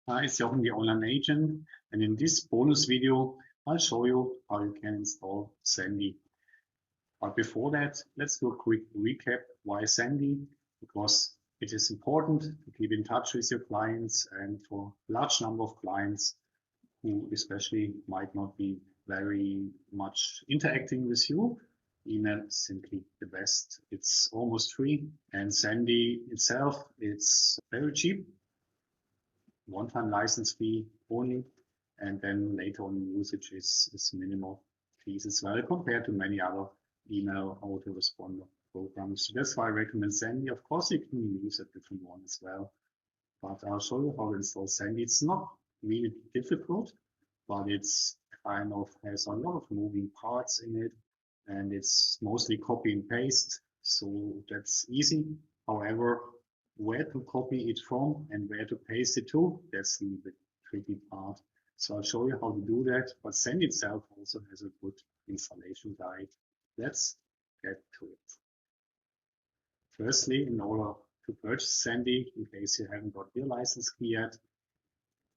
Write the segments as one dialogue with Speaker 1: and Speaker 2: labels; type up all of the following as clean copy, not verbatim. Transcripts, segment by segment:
Speaker 1: Hi, it's Jochen, the online agent, and in this bonus video, I'll show you how you can install Sendy. But before that, let's do a quick recap why Sendy, because it is important to keep in touch with your clients, and for a large number of clients who especially might not be very much interacting with you, email is simply the best. It's almost free, and Sendy itself, it's very cheap. One-time license fee only, and then later on usage is minimal fees as well compared to many other email autoresponder programs. So that's why I recommend Sendy. Of course, you can use a different one as well, but I'll show you how to install Sendy. It's not really difficult, but it's kind of has a lot of moving parts in it, and it's mostly copy and paste, so that's easy. However, where to copy it from and where to paste it to, that's the tricky part. So I'll show you how to do that, but Sendy itself also has a good installation guide. Let's get to it. Firstly, in order to purchase Sendy, in case you haven't got your license key yet,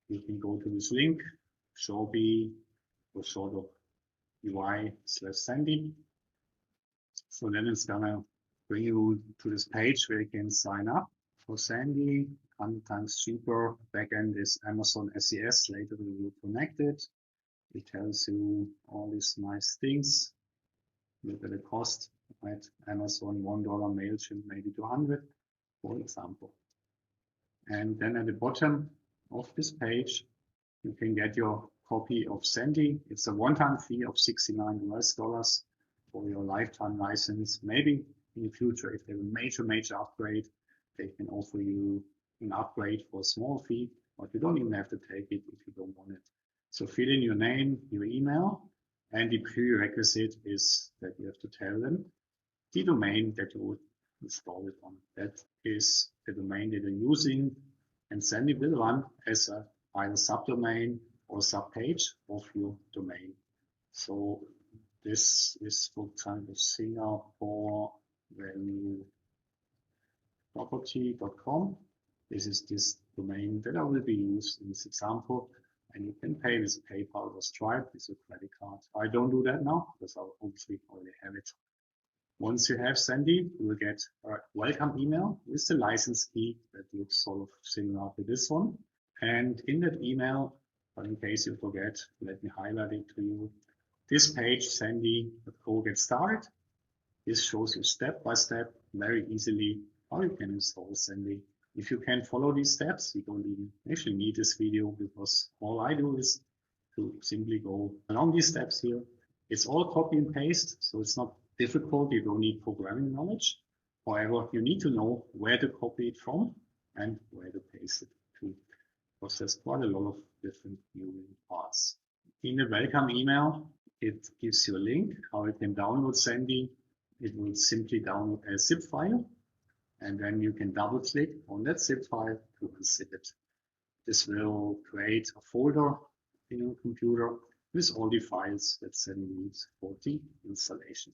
Speaker 1: you can go to this link, showbe or short of UI/Sendy. So then it's gonna bring you to this page where you can sign up for Sendy. 100 times cheaper. Backend is Amazon SES. Later we will connect it. It tells you all these nice things. Look at the cost at Amazon, $1, MailChimp maybe 200, for example. And then at the bottom of this page, you can get your copy of Sendy. It's a one-time fee of $69 for your lifetime license. Maybe in the future, if they have a major upgrade, they can offer you an upgrade for a small fee, but you don't even have to take it if you don't want it. So fill in your name, your email, and the prerequisite is that you have to tell them the domain that you would install it on. That is the domain that you're using, and Sendy will run as a either subdomain or subpage of your domain. So this is, for example, Singapore Venue property.com. This is this domain that I will be used in this example, and you can pay with PayPal or Stripe with your credit card. I don't do that now because I obviously already have it. Once you have Sendy, you will get a welcome email with the license key that looks sort of similar to this one. And in that email, but in case you forget, let me highlight it to you. This page, Sendy.co get started. This shows you step by step, very easily, how you can install Sendy. If you can follow these steps, you don't even actually need this video, because all I do is to simply go along these steps here. It's all copy and paste, so it's not difficult. You don't need programming knowledge. However, you need to know where to copy it from and where to paste it to, because there's quite a lot of different moving parts. In the welcome email, it gives you a link how you can download Sendy. It will simply download a zip file, and then you can double click on that zip file to unzip it. This will create a folder in your computer with all the files that Sendy needs for the installation.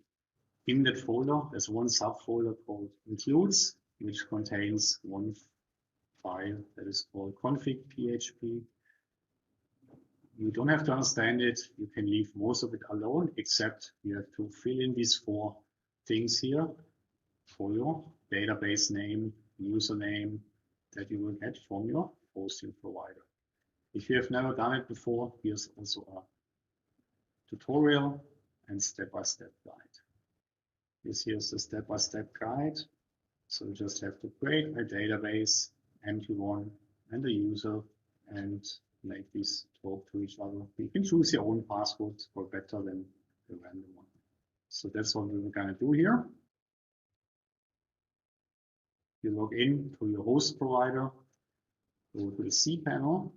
Speaker 1: In that folder, there's one subfolder called includes, which contains one file that is called config.php. You don't have to understand it. You can leave most of it alone, except you have to fill in these 4 things here for your database name, username that you will get from your hosting provider. If you have never done it before, here's also a tutorial and step-by-step guide. Here's the step-by-step guide. So you just have to create a database, empty one, and a user, and make these talk to each other. You can choose your own password for better than the random one. So that's what we're going to do here. You log in to your host provider, go to the cPanel,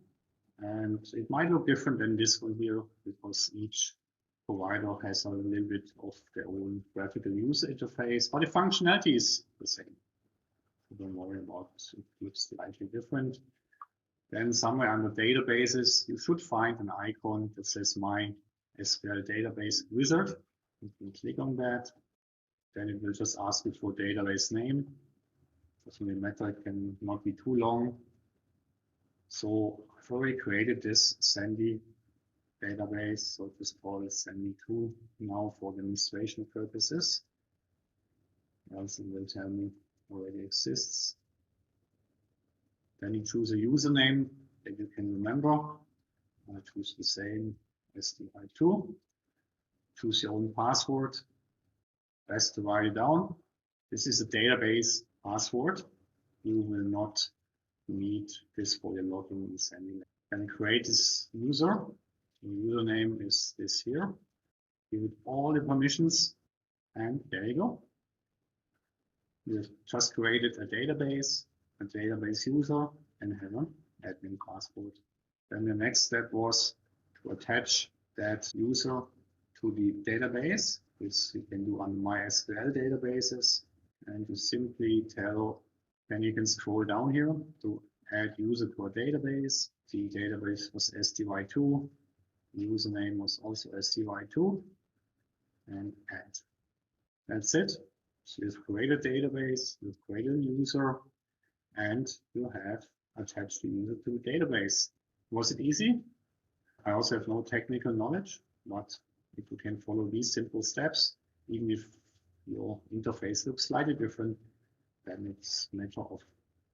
Speaker 1: and it might look different than this one here because each provider has a little bit of their own graphical user interface, but the functionality is the same. So don't worry about it. It looks slightly different. Then somewhere under databases, you should find an icon that says My SQL Database Wizard. You can click on that. Then it will just ask you for database name. Doesn't really matter, it can not be too long. So already created this Sendy database, so just call it Sendy2 now for demonstration purposes. Else it will tell me already exists. Then you choose a username that you can remember. I choose the same SDI2. Choose your own password. Best to write it down. This is a database password. You will not need this for your login and sending. Then create this user. The username is this here. Give it all the permissions, and there you go. You have just created a database user, and have an admin password. Then the next step was to attach that user to the database, which you can do on MySQL databases, and you simply tell, then you can scroll down here to add user to a database. The database was SDY2, the username was also SDY2, and add. That's it. So you've created a database, you've created a user, and you have attached the user to the database. Was it easy? I also have no technical knowledge, but if you can follow these simple steps, even if your interface looks slightly different, then it's a matter of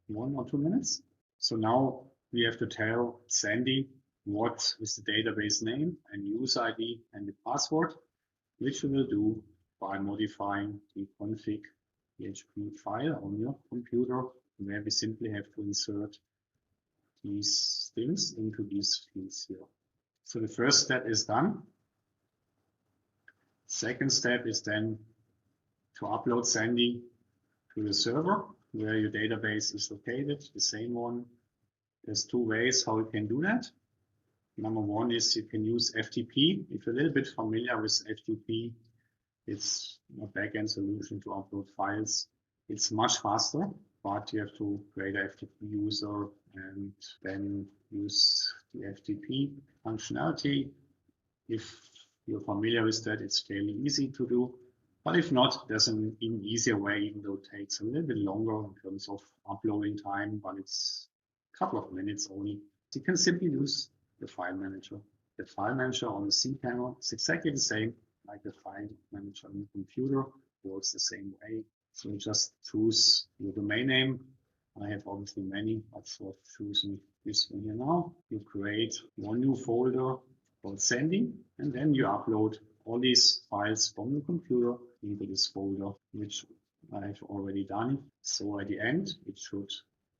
Speaker 1: 1 or 2 minutes. So now we have to tell Sendy what is the database name and user ID and the password, which we will do by modifying the config PHP file on your computer, where we simply have to insert these things into these fields here. So the first step is done. Second step is then to upload Sendy to the server where your database is located, the same one. There's 2 ways how you can do that. Number 1 is you can use FTP. If you're a little bit familiar with FTP, it's a backend solution to upload files. It's much faster, but you have to create a FTP user and then use the FTP functionality. If you're familiar with that, it's fairly easy to do. But if not, there's an even easier way, even though it takes a little bit longer in terms of uploading time, but it's a couple of minutes only. You can simply use the file manager. The file manager on the cPanel is exactly the same like the file manager on the computer, works the same way. So you just choose your domain name. I have obviously many, but sort of choosing this one here now. You create one new folder called Sendy, and then you upload all these files from your computer into this folder, which I've already done. So at the end, it should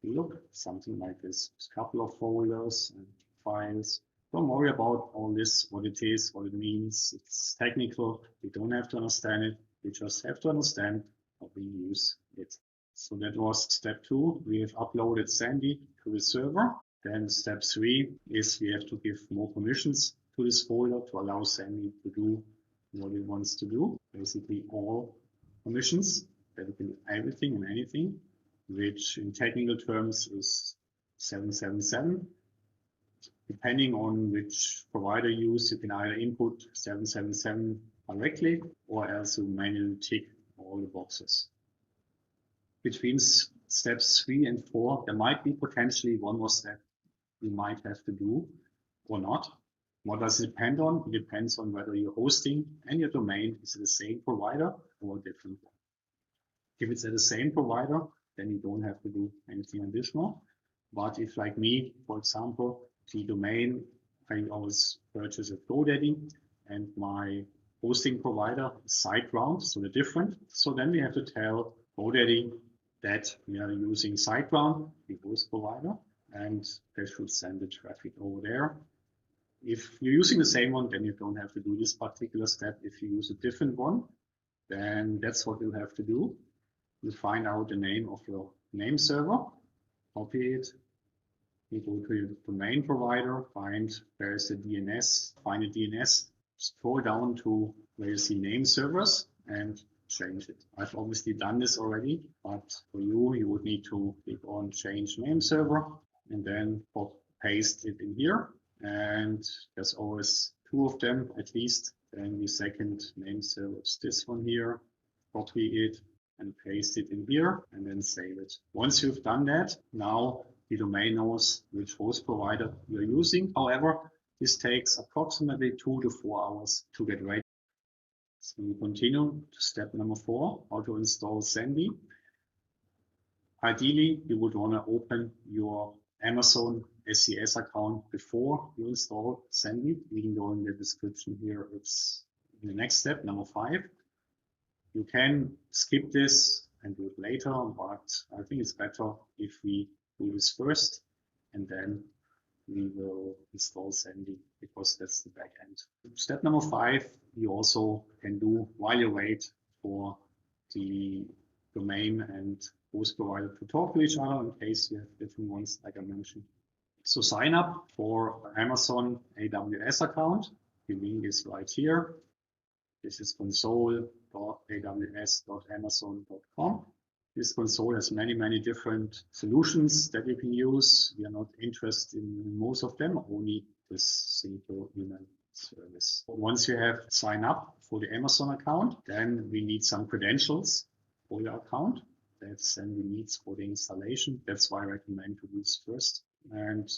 Speaker 1: look something like this. There's a couple of folders and files. Don't worry about all this, what it is, what it means. It's technical. You don't have to understand it. You just have to understand how we use it. So that was step 2. We have uploaded Sendy to the server. Then step 3 is we have to give more permissions to this folder to allow Sendy to do what it wants to do. Basically all permissions, that it can do everything and anything, which in technical terms is 777. Depending on which provider you use, you can either input 777 directly or else you manually tick all the boxes. Between steps 3 and 4, there might be potentially one more step you might have to do or not. What does it depend on? It depends on whether your hosting and your domain is the same provider or a different one. If it's at the same provider, then you don't have to do anything additional. But if, like me, for example, the domain, I always purchase at GoDaddy and my hosting provider is SiteGround, so they're different. So then we have to tell GoDaddy that we are using SiteGround, the host provider, and they should send the traffic over there. If you're using the same one, then you don't have to do this particular step. If you use a different one, then that's what you have to do. You find out the name of your name server, copy it. You go to your domain provider, find where is the DNS, find a DNS, scroll down to where you see name servers and change it. I've obviously done this already, but for you, you would need to click on change name server and then paste it in here. And there's always 2 of them at least. Then the second name server is this one here. Copy it and paste it in here and then save it. Once you've done that, now the domain knows which host provider you're using. However, this takes approximately 2 to 4 hours to get ready. So we continue to step number 4, how to install Sendy. Ideally, you would want to open your Amazon SES account before you install Sendy, even though in the description here it's in the next step, number 5. You can skip this and do it later, but I think it's better if we do this first and then we will install Sendy because that's the back end. Step number 5, you also can do while you wait for the domain and host provider to talk to each other in case you have different ones, like I mentioned. So sign up for Amazon AWS account. The link is right here. This is console.aws.amazon.com. This console has many different solutions that you can use. We are not interested in most of them, only this simple email service. Once you have signed up for the Amazon account, then we need some credentials for your account. That's then we need for the installation. That's why I recommend to do this first. And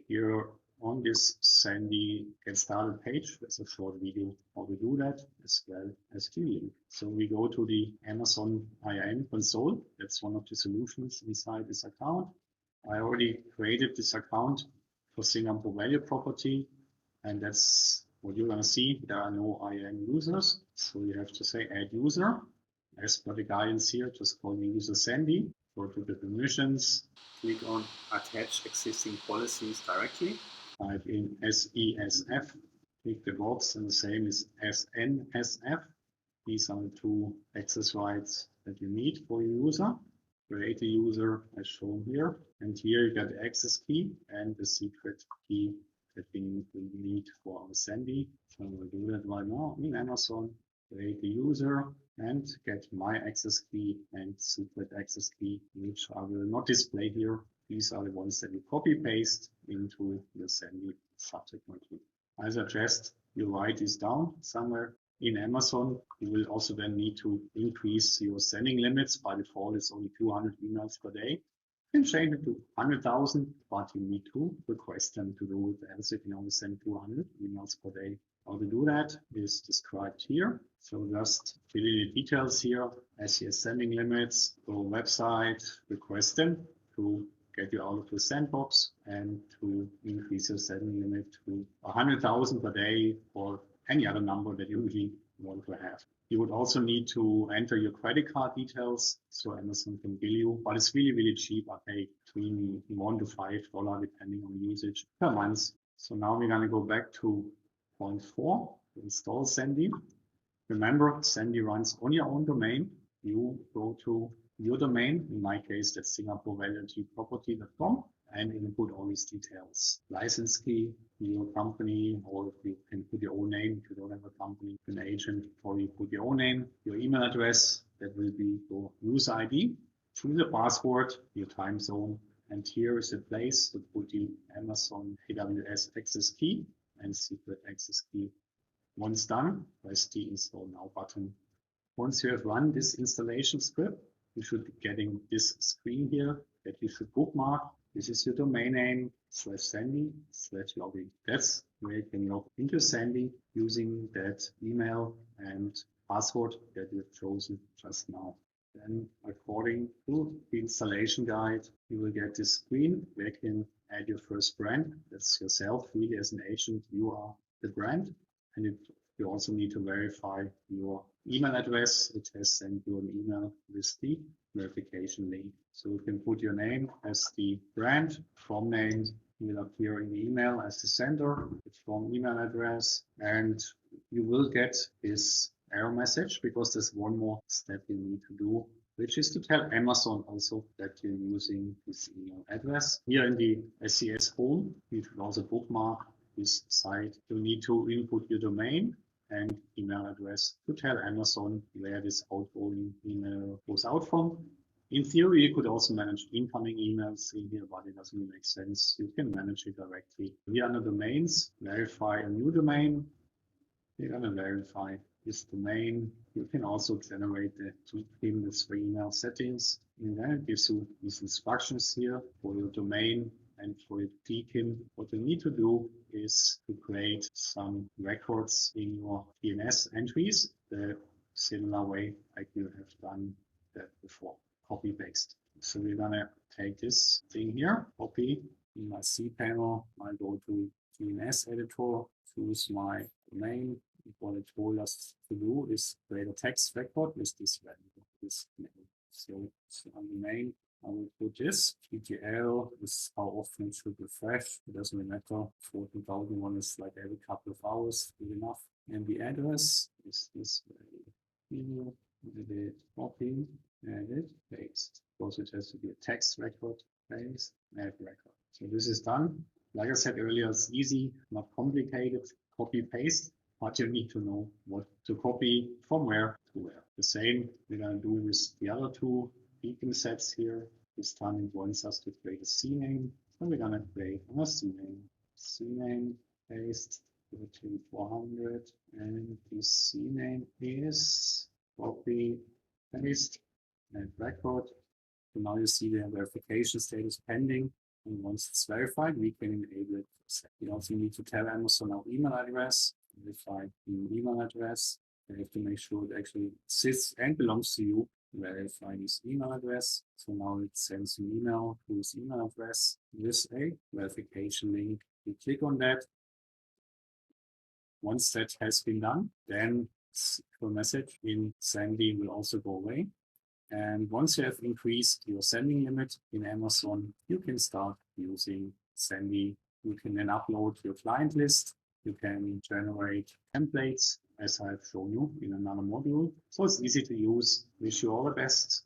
Speaker 1: here on this Sendy Get Started page, there's a short video how we do that, as well as the link. So we go to the Amazon IAM console. That's one of the solutions inside this account. I already created this account for Singapore Value Property, and that's what you're gonna see. There are no IAM users, so you have to say add user. As per the guidance here, just call the user Sendy. Go to the permissions, click on attach existing policies directly. Type in SESF, click the box, and the same is SNSF. These are the 2 access rights that you need for your user. Create a user as shown here, and here you get the access key and the secret key that we need for our Sendy. So we'll do that right now in Amazon. Create the user and get my access key and secret access key, which I will not display here. These are the ones that you copy paste into your Sendy subsequent key. I suggest you write this down somewhere in Amazon. You will also then need to increase your sending limits. By default, it's only 200 emails per day. You can change it to 100,000, but you need to request them to do it, else you can only send 200 emails per day. How to do that is described here. So just fill in the details here, SES sending limits, go website, request them to get you out of the sandbox and to increase your sending limit to 100,000 per day or any other number that you really want to have. You would also need to enter your credit card details so Amazon can bill you, but it's really cheap. I pay between $1 to $5 depending on usage per month. So now we're going to go back to point 4, install Sendy. Remember, Sendy runs on your own domain. You go to your domain, in my case that's singaporevalueproperty.com, and input all these details. License key, your company, or you can put your own name if you don't have a company, an agent, or you put your own name, your email address, that will be your user ID, choose a password, your time zone, and here is the place to put the Amazon AWS access key and secret access key. Once done, press the Install Now button. Once you have run this installation script, you should be getting this screen here that you should bookmark. This is your domain name /Sendy/login. That's where you can log into Sendy using that email and password that you've chosen just now. Then, according to the installation guide, you will get this screen where you can add your first brand. That's yourself, really, as an agent, you are the brand. And you also need to verify your email address. It has sent you an email with the verification link. So you can put your name as the brand, from name will appear in the email as the sender, the from email address, and you will get this error message because there's one more step you need to do, which is to tell Amazon also that you're using this email address. Here in the SES home, you should also bookmark this site. You need to input your domain and email address to tell Amazon where this outgoing email goes out from. In theory, you could also manage incoming emails in here, but it doesn't really make sense. You can manage it directly. Here under domains, verify a new domain. You're going to verify this domain. You can also generate the 3 email settings. And then it gives you these instructions here for your domain and for your DKIM. What you need to do is to create some records in your DNS entries, the similar way like you have done that before, copy paste. So we're gonna take this thing here, copy in my cPanel. I go to DNS editor, choose my domain. What it told us to do is create a text record with this value, this name. So on the main, I will put this. TTL is how often it should refresh. It doesn't really matter. 14,001 is like every couple of hours, good enough. And the address is this value. Edit, copy, edit, paste. Because it has to be a text record, paste, add record. So this is done. Like I said earlier, it's easy, not complicated. Copy, paste. But you need to know what to copy from where to where. The same we're going to do with the other two beacon sets here. This time it wants us to create a CNAME. So we're going to create a CNAME. CNAME, paste, 13400. And this CNAME is copy, paste, and record. So now you see the verification status pending. And once it's verified, we can enable it. You also need to tell Amazon our email address. Verify the email address. You have to make sure it actually sits and belongs to you. Verify this email address. So now it sends an email to this email address with a verification link. You click on that. Once that has been done, then the message in Sendy will also go away. And once you have increased your sending limit in Amazon, you can start using Sendy. You can then upload your client list. You can generate templates, as I've shown you in another module. So it's easy to use. Wish you all the best.